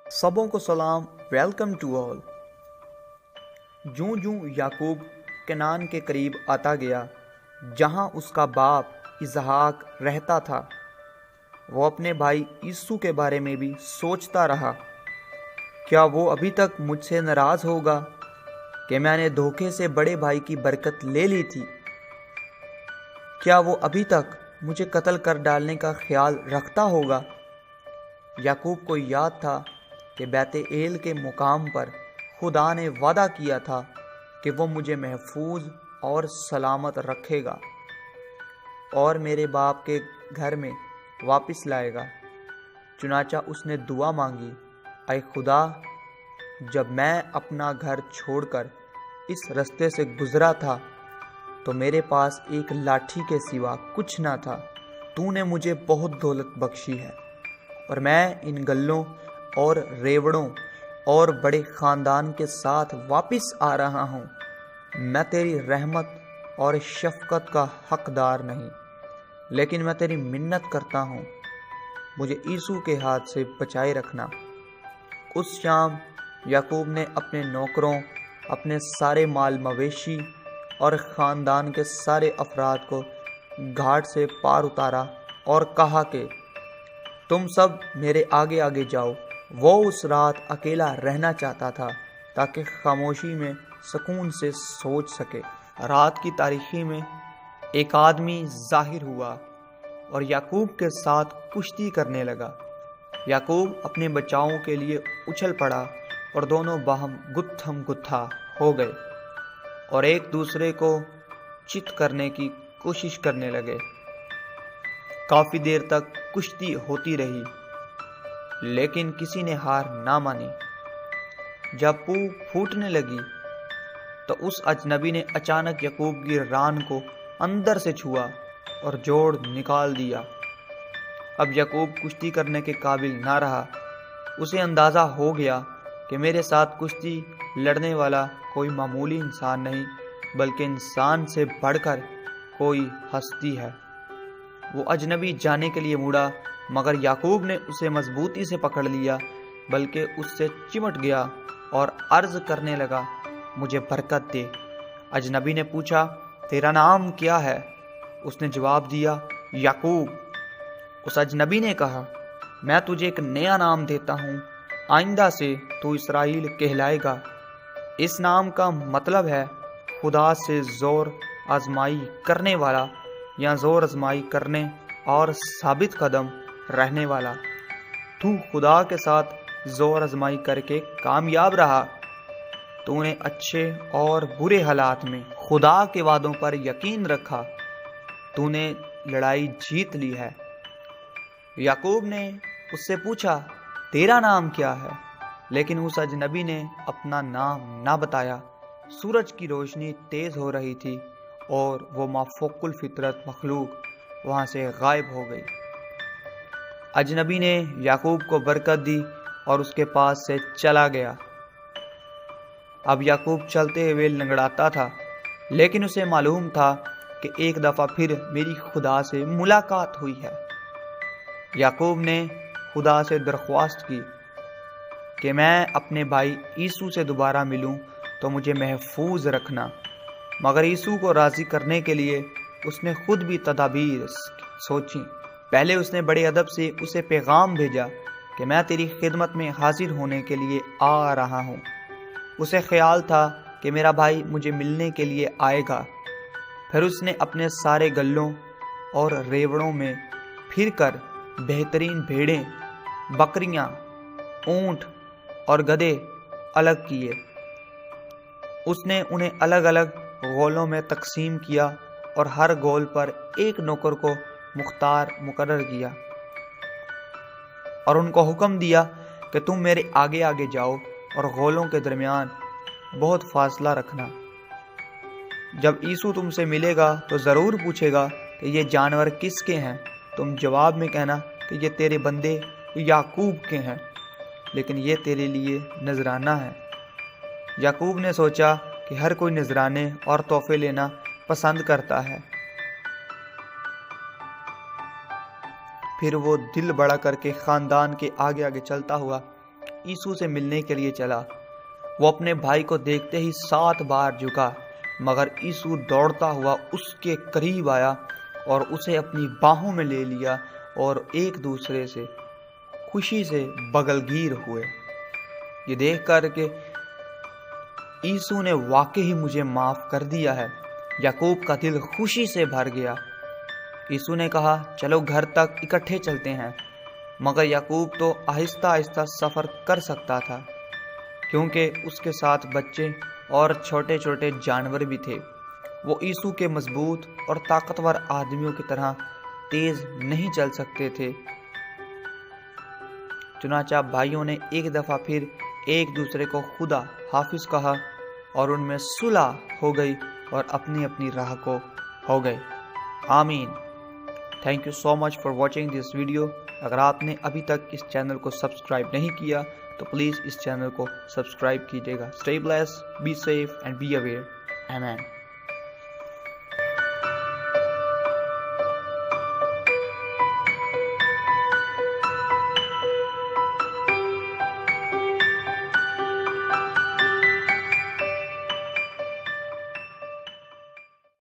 सबों को सलाम, वेलकम टू ऑल। जूं जूं याकूब कनान के करीब आता गया जहां उसका बाप इसहाक रहता था, वो अपने भाई ईसू के बारे में भी सोचता रहा। क्या वो अभी तक मुझसे नाराज होगा कि मैंने धोखे से बड़े भाई की बरकत ले ली थी? क्या वो अभी तक मुझे कत्ल कर डालने का ख्याल रखता होगा? याकूब को याद था कि बैत-एल के मुकाम पर खुदा ने वादा किया था कि वो मुझे महफूज और सलामत रखेगा और मेरे बाप के घर में वापस लाएगा। चुनाचा उसने दुआ मांगी, ऐ खुदा, जब मैं अपना घर छोड़कर इस रास्ते से गुजरा था तो मेरे पास एक लाठी के सिवा कुछ ना था। तूने मुझे बहुत दौलत बख्शी है और मैं इन गल्लों और रेवड़ों और बड़े ख़ानदान के साथ वापस आ रहा हूँ। मैं तेरी रहमत और शफ़क़त का हक़दार नहीं, लेकिन मैं तेरी मिन्नत करता हूँ, मुझे ईसू के हाथ से बचाए रखना। उस शाम याकूब ने अपने नौकरों, अपने सारे माल मवेशी और ख़ानदान के सारे अफराद को घाट से पार उतारा और कहा कि तुम सब मेरे आगे आगे जाओ। वो उस रात अकेला रहना चाहता था ताकि खामोशी में सुकून से सोच सके। रात की तारीकी में एक आदमी ज़ाहिर हुआ और याकूब के साथ कुश्ती करने लगा। याकूब अपने बचावों के लिए उछल पड़ा और दोनों बाहम गुत्थम गुत्था हो गए और एक दूसरे को चित करने की कोशिश करने लगे। काफ़ी देर तक कुश्ती होती रही, लेकिन किसी ने हार ना मानी। जब पूह फूटने लगी तो उस अजनबी ने अचानक याकूब की रान को अंदर से छुआ और जोड़ निकाल दिया। अब याकूब कुश्ती करने के काबिल ना रहा। उसे अंदाज़ा हो गया कि मेरे साथ कुश्ती लड़ने वाला कोई मामूली इंसान नहीं, बल्कि इंसान से बढ़कर कोई हस्ती है। वो अजनबी जाने के लिए मुड़ा, मगर याकूब ने उसे मजबूती से पकड़ लिया, बल्कि उससे चिमट गया और अर्ज करने लगा, मुझे बरकत दे। अजनबी ने पूछा, तेरा नाम क्या है? उसने जवाब दिया, याकूब। उस अजनबी ने कहा, मैं तुझे एक नया नाम देता हूँ, आइंदा से तू इसराइल कहलाएगा। इस नाम का मतलब है खुदा से जोर आजमाई करने वाला, या जोर आजमाई करने और साबित कदम रहने वाला। तू खुदा के साथ जोर आजमाई करके कामयाब रहा। तूने अच्छे और बुरे हालात में खुदा के वादों पर यकीन रखा। तूने लड़ाई जीत ली है। याकूब ने उससे पूछा, तेरा नाम क्या है? लेकिन उस अजनबी ने अपना नाम ना बताया। सूरज की रोशनी तेज हो रही थी और वो माफोकुल फितरत मखलूक वहाँ से गायब हो गई। अजनबी ने याकूब को बरकत दी और उसके पास से चला गया। अब याकूब चलते हुए लंगड़ाता था, लेकिन उसे मालूम था कि एक दफ़ा फिर मेरी खुदा से मुलाकात हुई है। याकूब ने खुदा से दरख्वास्त की कि मैं अपने भाई ईसू से दोबारा मिलूं तो मुझे महफूज रखना। मगर ईसू को राज़ी करने के लिए उसने खुद भी तदाबीर सोची। पहले उसने बड़े अदब से उसे पैगाम भेजा कि मैं तेरी खिदमत में हाजिर होने के लिए आ रहा हूँ। उसे ख्याल था कि मेरा भाई मुझे मिलने के लिए आएगा। फिर उसने अपने सारे गल्लों और रेवड़ों में फिर कर बेहतरीन भेड़ें, बकरियाँ, ऊँट और गधे अलग किए। उसने उन्हें अलग अलग गोलों में तकसीम किया और हर गोल पर एक नौकर को मुख्तार मुकर्रर किया और उनको हुक्म दिया कि तुम मेरे आगे आगे जाओ और गोलों के दरमियान बहुत फासला रखना। जब ईसू तुमसे मिलेगा तो ज़रूर पूछेगा कि ये जानवर किसके हैं। तुम जवाब में कहना कि ये तेरे बंदे याकूब के हैं, लेकिन ये तेरे लिए नजराना है। याकूब ने सोचा कि हर कोई नजराने और तोहफे लेना पसंद करता है। फिर वो दिल बड़ा करके ख़ानदान के आगे आगे चलता हुआ यीशु से मिलने के लिए चला। वो अपने भाई को देखते ही 7 बार झुका, मगर यीशु दौड़ता हुआ उसके करीब आया और उसे अपनी बाहों में ले लिया और एक दूसरे से खुशी से बगलगीर हुए। ये देख कर के यीशु ने वाकई ही मुझे माफ़ कर दिया है, याकूब का दिल खुशी से भर गया। यीशु ने कहा, चलो घर तक इकट्ठे चलते हैं। मगर याकूब तो आहिस्ता आहिस्ता सफ़र कर सकता था, क्योंकि उसके साथ बच्चे और छोटे छोटे जानवर भी थे। वो यीशु के मजबूत और ताकतवर आदमियों की तरह तेज़ नहीं चल सकते थे। चुनांचे भाइयों ने एक दफ़ा फिर एक दूसरे को खुदा हाफिज़ कहा और उनमें सुलह हो गई और अपनी अपनी राह को हो गए। आमीन। Thank you so much for watching this video. अगर आपने अभी तक इस चैनल को सब्सक्राइब नहीं किया तो प्लीज़ इस चैनल को सब्सक्राइब कीजिएगा। Stay blessed, be safe and be aware. आमीन।